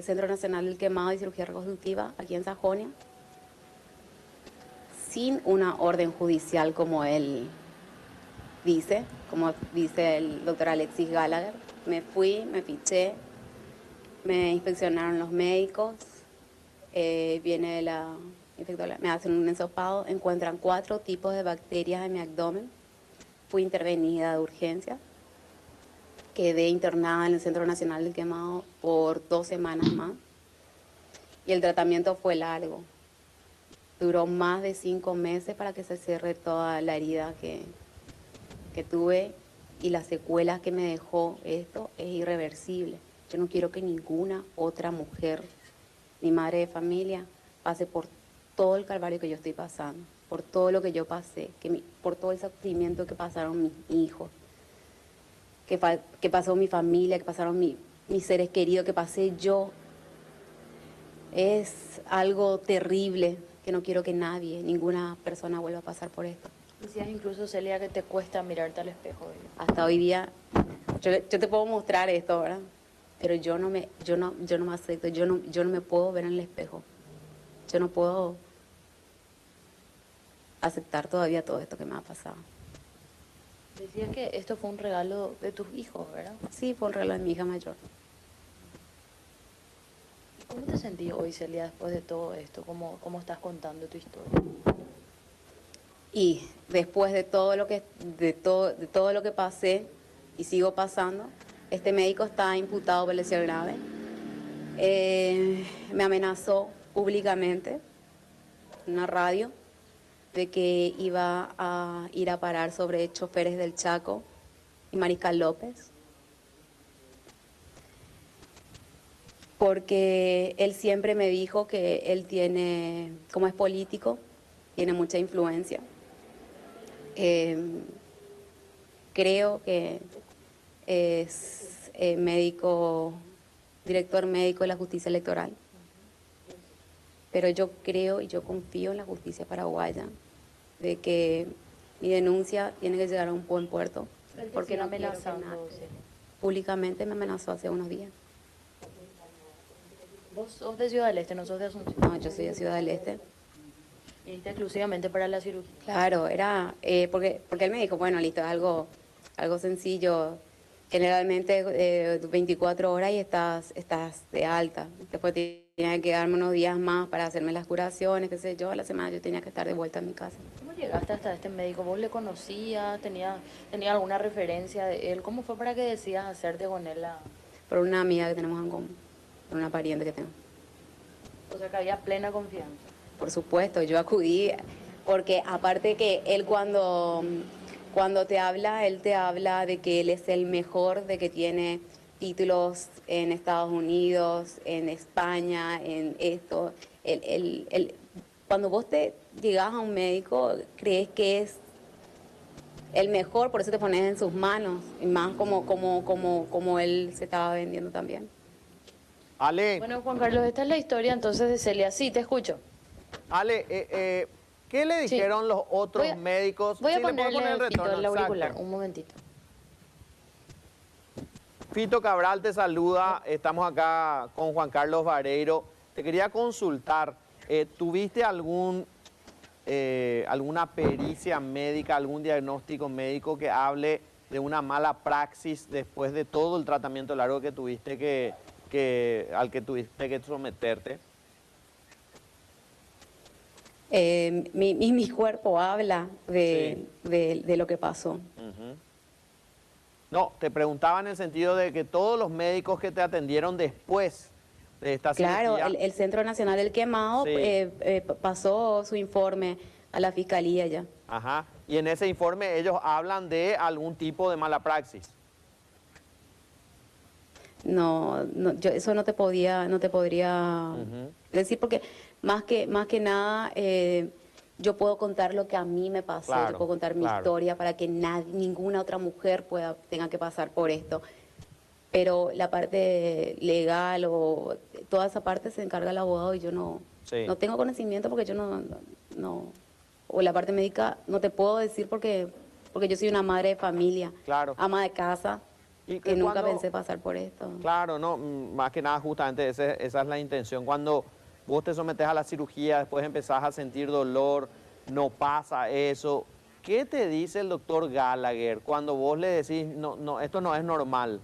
Centro Nacional del Quemado y Cirugía Reconstructiva aquí en Sajonia, sin una orden judicial como él dice, como dice el doctor Alexis Gallagher. Me fui, me fiché, me inspeccionaron los médicos, viene la infectóloga, me hacen un ensopado, encuentran 4 tipos de bacterias en mi abdomen. Fui intervenida de urgencia, quedé internada en el Centro Nacional del Quemado por 2 semanas más y el tratamiento fue largo. Duró más de 5 meses para que se cierre toda la herida que tuve, y las secuelas que me dejó esto es irreversible. Yo no quiero que ninguna otra mujer, ni madre de familia, pase por todo el calvario que yo estoy pasando, por todo lo que yo pasé, por todo el sufrimiento que pasaron mis hijos, que pasó mi familia, que pasaron mis seres queridos, que pasé yo. Es algo terrible que no quiero que nadie, ninguna persona vuelva a pasar por esto. Decías incluso, Celia, que te cuesta mirarte al espejo. Hasta hoy día, yo te puedo mostrar esto, ¿verdad? Pero yo no me acepto, yo no me puedo ver en el espejo. Yo no puedo aceptar todavía todo esto que me ha pasado. Decías que esto fue un regalo de tus hijos, ¿verdad? Sí, fue un regalo de mi hija mayor. ¿Cómo te sentís hoy, Celia, después de todo esto? ¿Cómo estás contando tu historia? Y después de todo lo que pasé y sigo pasando, este médico está imputado por lesión grave. Me amenazó públicamente en una radio de que iba a ir a parar sobre choferes del Chaco y Mariscal López, porque él siempre me dijo que él tiene, como es político, tiene mucha influencia. Creo que es director médico de la justicia electoral, pero yo creo y yo confío en la justicia paraguaya de que mi denuncia tiene que llegar a un buen puerto, porque no quiero que nadie. Públicamente me amenazó hace unos días. ¿Vos sos de Ciudad del Este, no sos de Asunción? No, yo soy de Ciudad del Este. ¿Viniste exclusivamente para la cirugía? Claro, era porque él me dijo, bueno, listo, es algo sencillo. Generalmente 24 horas y estás de alta. Después tenía que quedarme unos días más para hacerme las curaciones, qué sé yo. A la semana yo tenía que estar de vuelta en mi casa. ¿Cómo llegaste hasta este médico? ¿Vos le conocías? ¿Tenía alguna referencia de él? ¿Cómo fue para que decidas hacerte con él Por una amiga que tenemos en común, por una pariente que tengo. O sea, que había plena confianza. Por supuesto, yo acudí, porque aparte que él cuando te habla, él te habla de que él es el mejor, de que tiene títulos en Estados Unidos, en España, en esto. Cuando vos te llegás a un médico, crees que es el mejor, por eso te pones en sus manos, y más como él se estaba vendiendo también. Ale, Bueno, Juan Carlos, esta es la historia entonces de Celia. Sí, te escucho. Ale, ¿qué le Sí. dijeron los otros médicos? Voy a Sí, le puedo ponerle poner el pito, el retorno, auricular, exacto. un momentito. Fito Cabral te saluda, estamos acá con Juan Carlos Vareiro. Te quería consultar, ¿tuviste alguna pericia médica, algún diagnóstico médico que hable de una mala praxis después de todo el tratamiento largo que tuviste al que tuviste que someterte? Mi cuerpo habla Sí. de lo que pasó. Ujú. No, te preguntaba en el sentido de que todos los médicos que te atendieron después de esta Claro, cirugía... el Centro Nacional del Quemado Sí. pasó su informe a la Fiscalía ya. Ajá. Y en ese informe ellos hablan de algún tipo de mala praxis. yo eso no te podría Ujú. decir porque más que nada yo puedo contar lo que a mí me pasó, yo Claro, puedo contar mi claro. historia para que ninguna otra mujer tenga que pasar por esto. Pero la parte legal o toda esa parte se encarga el abogado y yo Sí, no tengo conocimiento porque yo no, o la parte médica no te puedo decir porque yo soy una madre de familia, claro. ama de casa, Y que que nunca cuando, pensé pasar por esto. claro, no, más que nada justamente esa es la intención. Cuando vos te sometes a la cirugía, después empezás a sentir dolor, no pasa eso. ¿Qué te dice el doctor Gallagher cuando vos le decís, no, no, esto no es normal?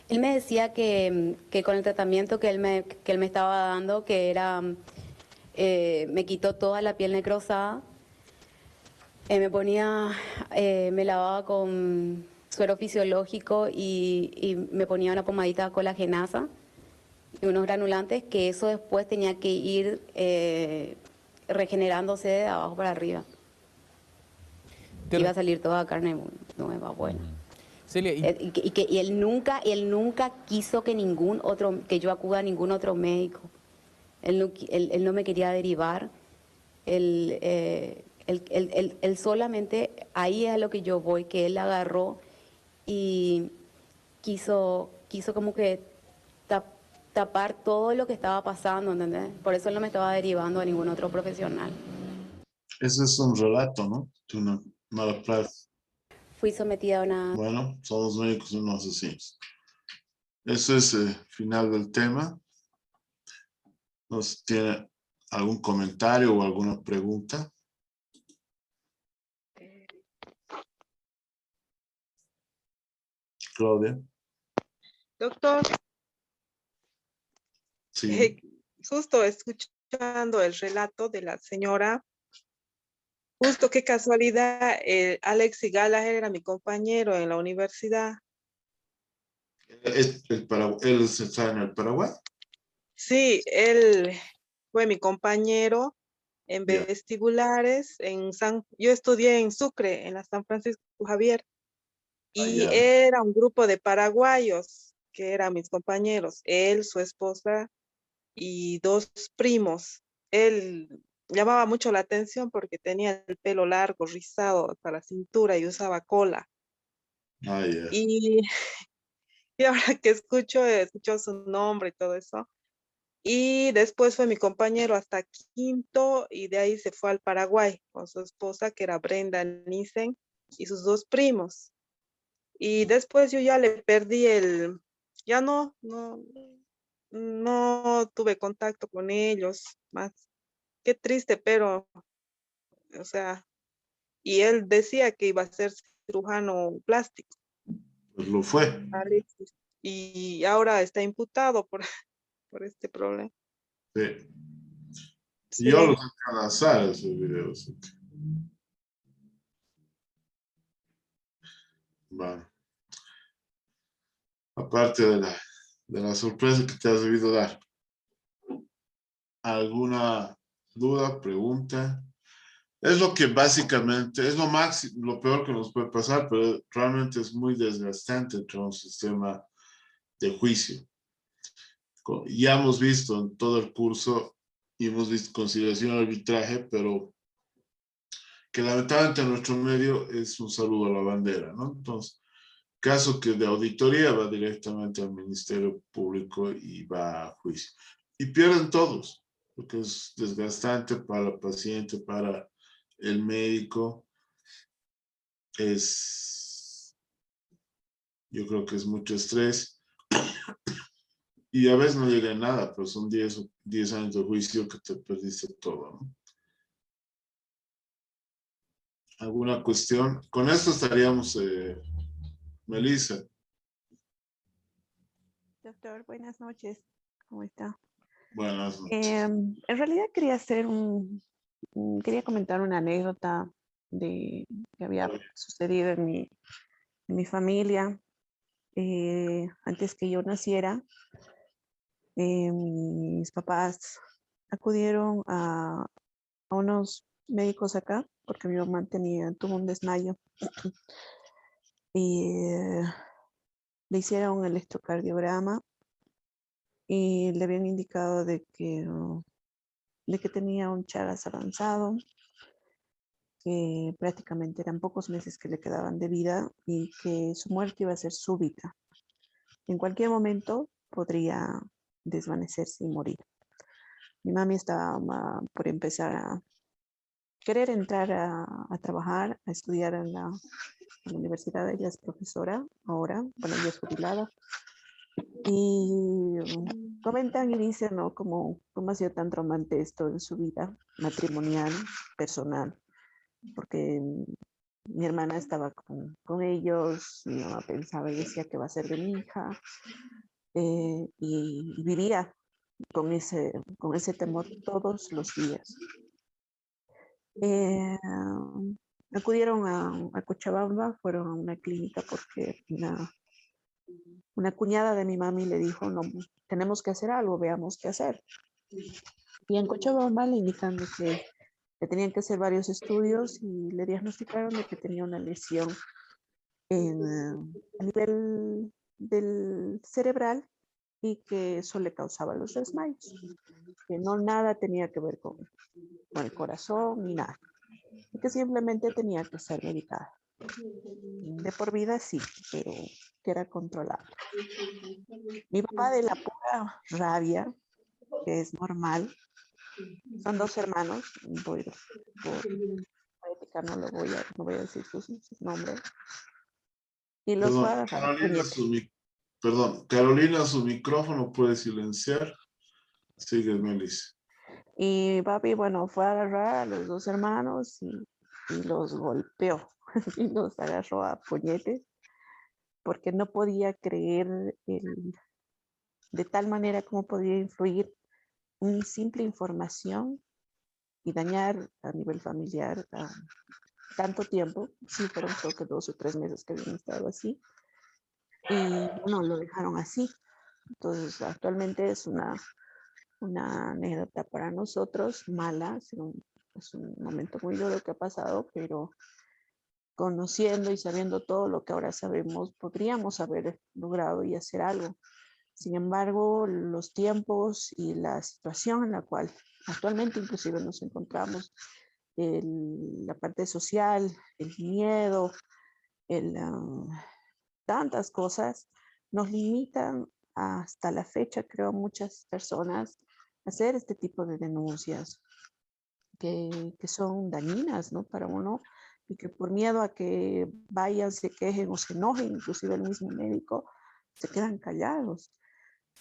Él me decía que con el tratamiento que él me estaba dando, que era, me quitó toda la piel necrosada, me lavaba con suero fisiológico y me ponía una pomadita colagenasa y unos granulantes, que eso después tenía que ir regenerándose de abajo para arriba. Te Iba re- a salir toda carne nueva, buena. Celia, Y él nunca quiso que yo acuda a ningún otro médico. Él no me quería derivar. Él solamente, ahí es a lo que yo voy, que él agarró y quiso como que tap- tapar todo lo que estaba pasando, ¿entendés? Por eso él no me estaba derivando a ningún otro profesional. Ese es un relato, ¿no? De una mala praxis. Fui sometida a una... Bueno, somos médicos y no asesinos. Eso es el final del tema. No sé si tiene algún comentario o alguna pregunta. Claudia. Doctor, Sí. justo escuchando el relato de la señora, justo qué casualidad, Alex Gallagher era mi compañero en la universidad. Él está en el Paraguay. Sí, él fue mi compañero en Ya. vestibulares yo estudié en Sucre, en la San Francisco Javier, y Allá. era un grupo de paraguayos que eran mis compañeros, él, su esposa y dos primos. Él llamaba mucho la atención porque tenía el pelo largo, rizado hasta la cintura y usaba cola. Ya. Y, y ahora que escucho su nombre y todo eso. Y después fue mi compañero hasta quinto y de ahí se fue al Paraguay con su esposa, que era Brenda Nissen, y sus dos primos. Y después yo ya le perdí ya no tuve contacto con ellos más. Qué triste, pero, o sea, y él decía que iba a ser cirujano plástico, Pues lo fue. Alexis, y ahora está imputado por este problema. Sí. Y yo Sí, los saqué al azar esos videos. Bueno, aparte de la sorpresa que te has debido dar, ¿alguna duda, pregunta? Es lo que básicamente, es lo máximo, lo peor que nos puede pasar, pero realmente es muy desgastante entre un sistema de juicio. Ya hemos visto en todo el curso y hemos visto conciliación y arbitraje, pero que lamentablemente en nuestro medio es un saludo a la bandera, ¿no? Entonces, caso que de auditoría va directamente al Ministerio Público y va a juicio. Y pierden todos, porque es desgastante para el paciente, para el médico. Yo creo que es mucho estrés. Y a veces no llega a nada, pero son 10 años de juicio que te perdiste todo, ¿no? ¿Alguna cuestión? Con esto estaríamos, Melissa. Doctor, buenas noches. ¿Cómo está? Buenas noches. En realidad quería quería comentar una anécdota que había sucedido en mi familia. Antes que yo naciera, mis papás acudieron a unos médicos acá porque mi mamá tuvo un desmayo. Y le hicieron un electrocardiograma y le habían indicado de que tenía un Chagas avanzado, que prácticamente eran pocos meses que le quedaban de vida y que su muerte iba a ser súbita. En cualquier momento podría desvanecerse y morir. Mi mami estaba por empezar a querer entrar a trabajar, a estudiar en la universidad. Ella es profesora ahora, bueno, ella es jubilada. Y comentan y dicen, ¿no? Cómo ha sido tan traumante esto en su vida matrimonial, personal. Porque mi hermana estaba con ellos, mi mamá pensaba y decía que va a ser de mi hija. Y vivía con ese temor todos los días. Acudieron a Cochabamba, fueron a una clínica porque una cuñada de mi mami le dijo, no, tenemos que hacer algo, veamos qué hacer. Y en Cochabamba le indican que tenían que hacer varios estudios y le diagnosticaron de que tenía una lesión a nivel del cerebral y que eso le causaba los desmayos, que no nada tenía que ver con el corazón ni nada, y que simplemente tenía que ser medicada. De por vida sí, pero que era controlable. Mi papá, de la pura rabia, que es normal, son dos hermanos, por ética no voy a decir sus nombres, y los fue a agarrar a puñetes. Carolina, su micrófono puede silenciar. Sigue, Melis. Y papi, bueno, fue a agarrar a los dos hermanos y los golpeó y los agarró a puñetes porque no podía creer de tal manera como podía influir una simple información y dañar a nivel familiar tanto tiempo. Sí, fueron creo que 2 o 3 meses que habían estado así. Y bueno, lo dejaron así. Entonces, actualmente es una anécdota para nosotros, mala, es un momento muy duro que ha pasado, pero conociendo y sabiendo todo lo que ahora sabemos, podríamos haber logrado y hacer algo. Sin embargo, los tiempos y la situación en la cual actualmente inclusive nos encontramos, la parte social, el miedo, tantas cosas, nos limitan hasta la fecha, creo, muchas personas a hacer este tipo de denuncias que son dañinas, ¿no? Para uno, y que por miedo a que vayan, se quejen o se enojen, inclusive el mismo médico, se quedan callados.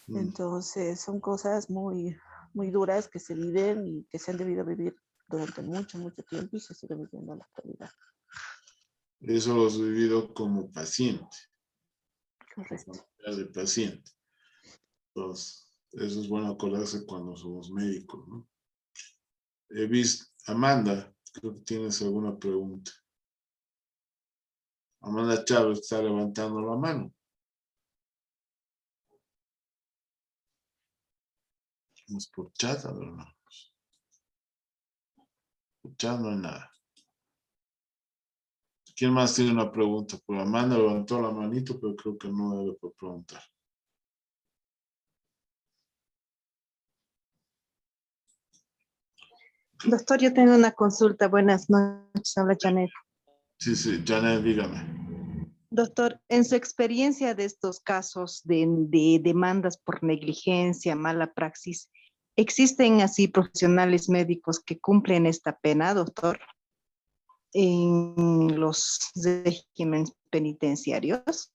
Entonces, son cosas muy, muy duras que se viven y que se han debido vivir durante mucho, mucho tiempo y se sigue viviendo en la actualidad. Eso lo has vivido como paciente. Correcto. De paciente. Entonces, eso es bueno acordarse cuando somos médicos, ¿no? He visto, Amanda, creo que tienes alguna pregunta. Amanda Chávez está levantando la mano. Es por chat, ¿no? Por chat no hay nada. ¿Quién más tiene una pregunta? Pues Amanda levantó la manito, pero creo que no debe por preguntar. Doctor, yo tengo una consulta. Buenas noches, habla Janet. Sí, Janet, dígame. Doctor, en su experiencia de estos casos de demandas por negligencia, mala praxis, ¿existen así profesionales médicos que cumplen esta pena, doctor, en los regímenes penitenciarios?